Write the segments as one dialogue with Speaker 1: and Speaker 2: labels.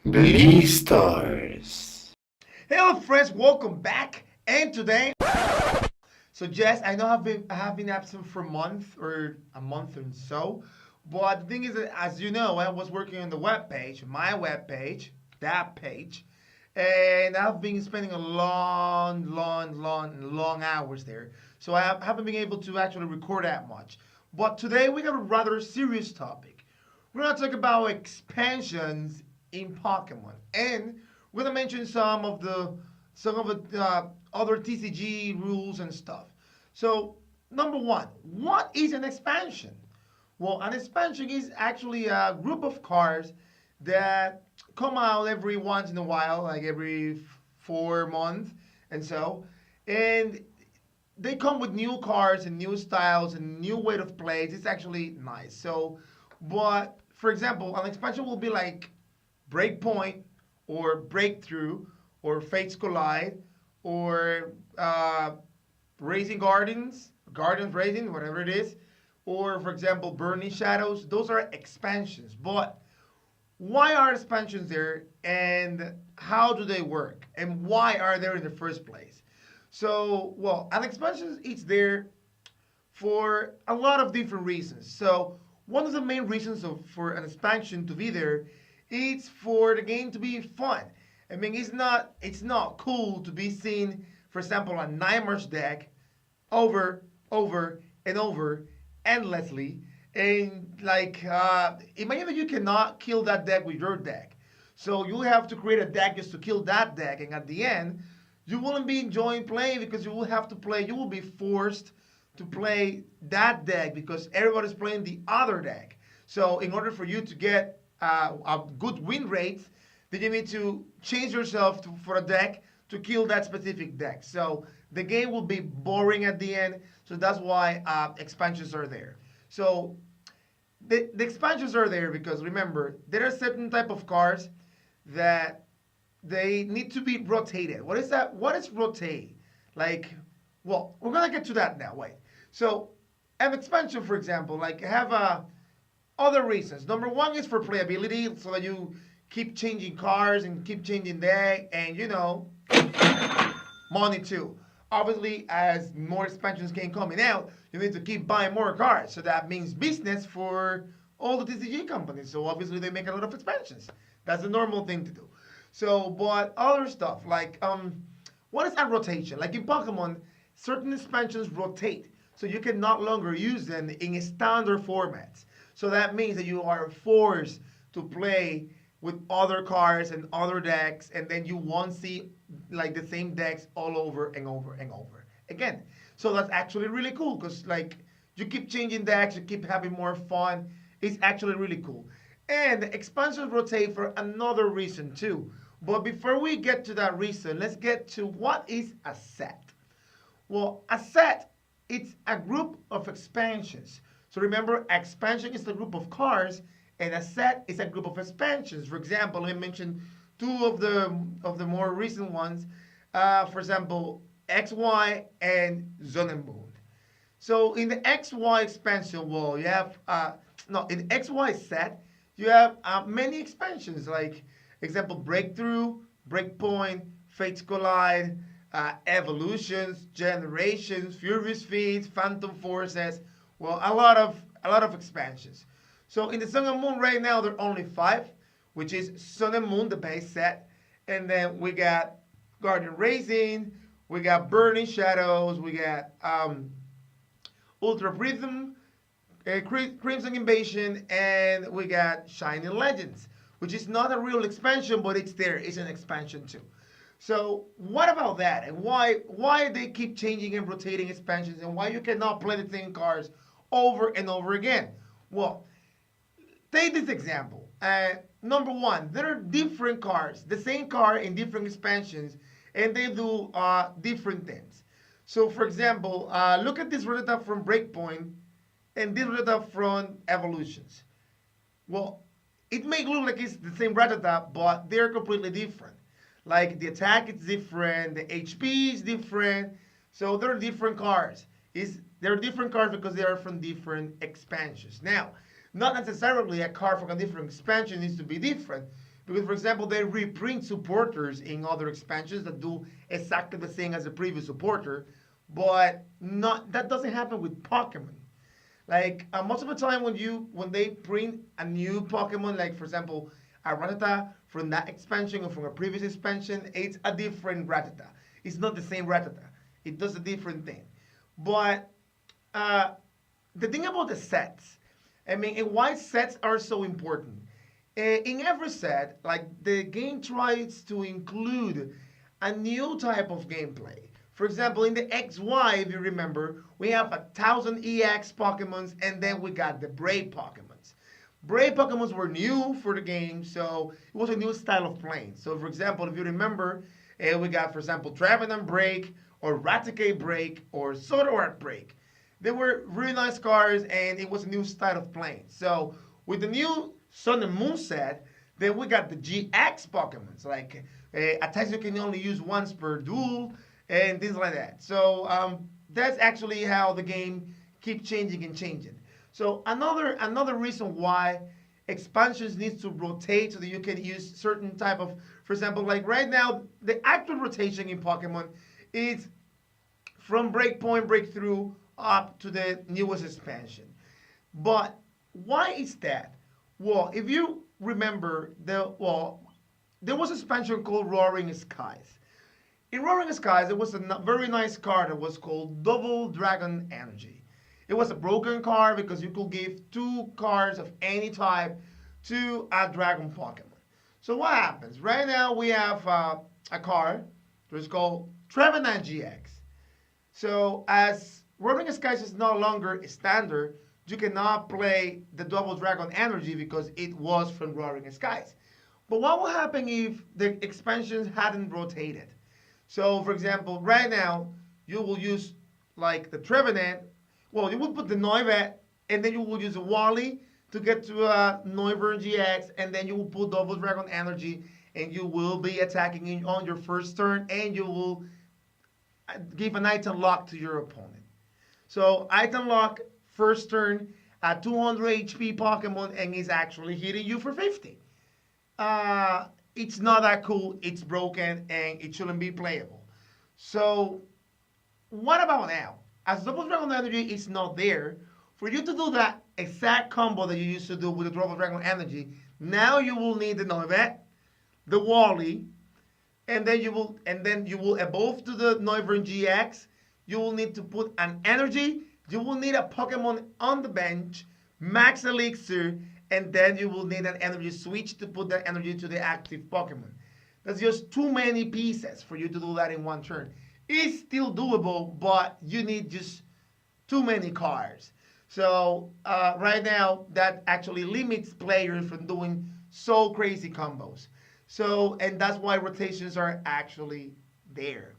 Speaker 1: Blisters.
Speaker 2: Hello friends, welcome back. And today, so Jess, I know I have been absent for a month or so, but the thing is that as you know, I was working on the web page, my web page, that page, and I've been spending a long hours there. So haven't been able to actually record that much. But today we got a rather serious topic. We're gonna talk about expansions in Pokemon, and we're gonna mention some of the other TCG rules and stuff. So, number one, what is an expansion? Well, an expansion is actually a group of cards that come out every once in a while, like every 4 months and so. And they come with new cards and new styles and new way of plays. It's actually nice. So, but for example, an expansion will be like Breakpoint or Breakthrough or Fates Collide or Raising Gardens, Gardens Raising, whatever it is, or for example, Burning Shadows. Those are expansions. But why are expansions there and how do they work and why are they in the first place? So, well, an expansion is there for a lot of different reasons. So, one of the main reasons for an expansion to be there is for the game to be fun. I mean, it's not cool to be seen, for example, a Nightmares deck over and over endlessly, and like imagine that you cannot kill that deck with your deck, so you have to create a deck just to kill that deck, and at the end you wouldn't be enjoying playing because you will be forced to play that deck because everybody's playing the other deck. So in order for you to get a good win rate, then you need to change yourself for a deck to kill that specific deck. So the game will be boring at the end. So that's why expansions are there. So the expansions are there because remember there are certain type of cards that they need to be rotated. What is that? What is rotate? Like, well, we're gonna get to that now. Wait. So an expansion, for example, like have other reasons. Number one is for playability, so that you keep changing cars and keep changing deck, and money too. Obviously, as more expansions keep coming out, you need to keep buying more cards. So that means business for all the TCG companies. So obviously they make a lot of expansions. That's the normal thing to do. So, but other stuff like what is that rotation? Like in Pokemon, certain expansions rotate, so you can no longer use them in standard formats. So that means that you are forced to play with other cards and other decks, and then you won't see like the same decks all over and over and over again. So that's actually really cool because like you keep changing decks, you keep having more fun. It's actually really cool. And expansions rotate for another reason too. But before we get to that reason, let's get to what is a set. Well, a set, it's a group of expansions. So remember, expansion is a group of cards, and a set is a group of expansions. For example, let me mention two of the more recent ones. For example, XY and Sun and Moon. So in the XY expansion, well, you have no in XY set, you have many expansions like example Breakthrough, Breakpoint, Fates Collide, Evolutions, Generations, Furious Feeds, Phantom Forces. Well, a lot of expansions. So in the Sun and Moon right now, there are only five, which is Sun and Moon, the base set, and then we got Guardian Racing, we got Burning Shadows, we got Ultra Prism, Crimson Invasion, and we got Shining Legends, which is not a real expansion, but it's there. It's an expansion too. So what about that? And why they keep changing and rotating expansions, and why you cannot play the same cards over and over again? Well, take this example. Number one, there are different cards, the same card in different expansions, and they do different things. So, for example, look at this Rattata from Breakpoint and this Rattata from Evolutions. Well, it may look like it's the same Rattata, but they're completely different. Like the attack is different, the HP is different, so they're different cards. They're different cards because they are from different expansions. Now, not necessarily a card from a different expansion needs to be different, Because, for example, they reprint supporters in other expansions that do exactly the same as the previous supporter, but not that doesn't happen with Pokemon. Like most of the time when they print a new Pokemon, like for example, a Rattata from that expansion or from a previous expansion, it's a different Rattata. It's not the same Rattata. It does a different thing. But uh, the thing about the sets, I mean, and why sets are so important. In every set, like the game tries to include a new type of gameplay. For example, in the XY, if you remember, we have 1,000 EX Pokemons, and then we got the Brave Pokemons. Brave Pokemons were new for the game, so it was a new style of playing. So, for example, if you remember, we got, for example, Trevenant Break, or Raticate Break, or Zoroark Break. They were really nice cards, and it was a new style of playing. So, with the new Sun and Moon set, then we got the GX Pokemons, like attacks you can only use once per duel, and things like that. So that's actually how the game keeps changing and changing. So another reason why expansions needs to rotate so that you can use certain type of, for example, like right now, the actual rotation in Pokemon is from Breakpoint Breakthrough up to the newest expansion. But why is that? Well, if you remember, there was a expansion called Roaring Skies. In Roaring Skies, there was a very nice card that was called Double Dragon Energy. It was a broken card because you could give two cards of any type to a Dragon Pokemon. So what happens? Right now we have a card that is called Trevenant GX. So as Roaring Skies is no longer a standard, you cannot play the Double Dragon Energy because it was from Roaring Skies. But what will happen if the expansions hadn't rotated? So, for example, right now, you will use like the Trevenant. Well, you will put the Noibat, and then you will use a Wally to get to a Noivern GX, and then you will put Double Dragon Energy, and you will be attacking on your first turn, and you will give an item lock to your opponent. So, item lock, first turn, a 200 HP Pokemon, and is actually hitting you for 50. It's not that cool, it's broken, and it shouldn't be playable. So, what about now? As Double Dragon Energy is not there, for you to do that exact combo that you used to do with the Double Dragon Energy, now you will need the Noibat, the Wally, and then you will evolve to the Noivern GX. You will need to put an energy. You will need a Pokemon on the bench, max elixir, and then you will need an energy switch to put that energy to the active Pokemon. That's just too many pieces for you to do that in one turn. It's still doable, but you need just too many cards. So right now, that actually limits players from doing so crazy combos. So, and that's why rotations are actually there.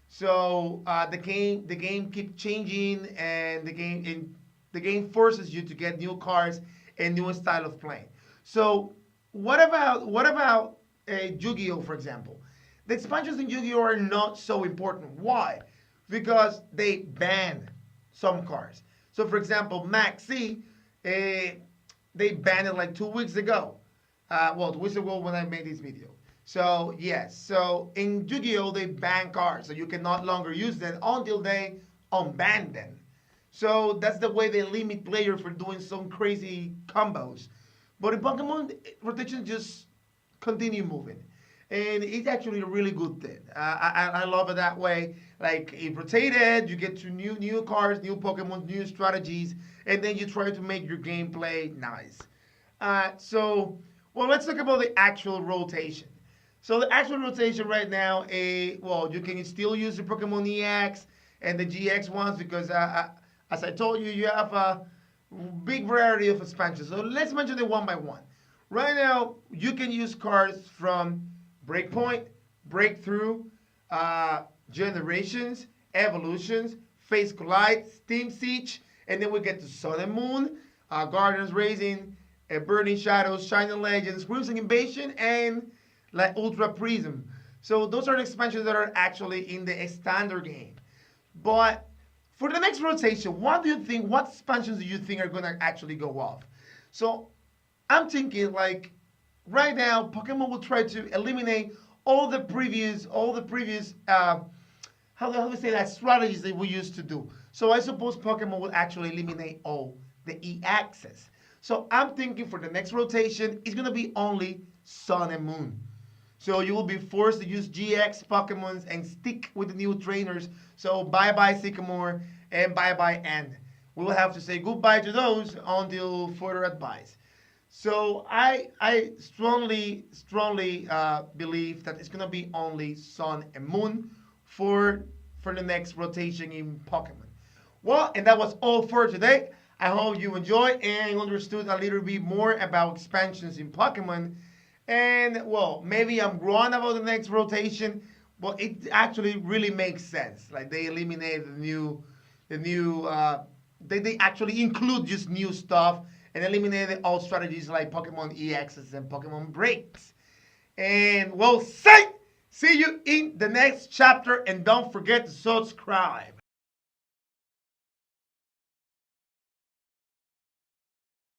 Speaker 2: So the game keeps changing, and the game forces you to get new cards and new style of playing. So what about Yu-Gi-Oh, for example? The expansions in Yu-Gi-Oh are not so important. Why? Because they ban some cards. So for example, Maxi, they banned it like 2 weeks ago. Well, 2 weeks ago when I made this video. So yes, so in Yu-Gi-Oh they ban cards, so you can no longer use them until they unban them. So that's the way they limit players for doing some crazy combos. But in Pokemon, rotation just continue moving. And it's actually a really good thing. I love it that way. Like it rotated, you get to new cards, new Pokemon, new strategies, and then you try to make your gameplay nice. Well, let's talk about the actual rotation. So the actual rotation right now, well, you can still use the Pokemon EX and the GX ones because, as I told you, you have a big variety of expansions. So let's mention them one by one. Right now, you can use cards from Breakpoint, Breakthrough, Generations, Evolutions, Phase Collide, Steam Siege, and then we get to Sun and Moon, Guardians Rising, Burning Shadows, Shining Legends, Crimson Invasion, and like Ultra Prism. So those are the expansions that are actually in the standard game. But for the next rotation, what do you think? What expansions do you think are gonna actually go off? So I'm thinking like right now, Pokemon will try to eliminate all the previous how do we say that, strategies that we used to do. So I suppose Pokemon will actually eliminate all the E-access. So I'm thinking for the next rotation, it's gonna be only Sun and Moon. So you will be forced to use GX Pokemons and stick with the new trainers. So bye bye Sycamore and bye bye End. We will have to say goodbye to those until further advice. So I strongly believe that it's gonna be only Sun and Moon for the next rotation in Pokemon. Well, and that was all for today. I hope you enjoyed and understood a little bit more about expansions in Pokemon. And well, maybe I'm wrong about the next rotation, but it actually really makes sense. Like they eliminated they actually include just new stuff and eliminated all strategies like Pokemon EXs and Pokemon breaks. And well, see you in the next chapter, and don't forget to subscribe.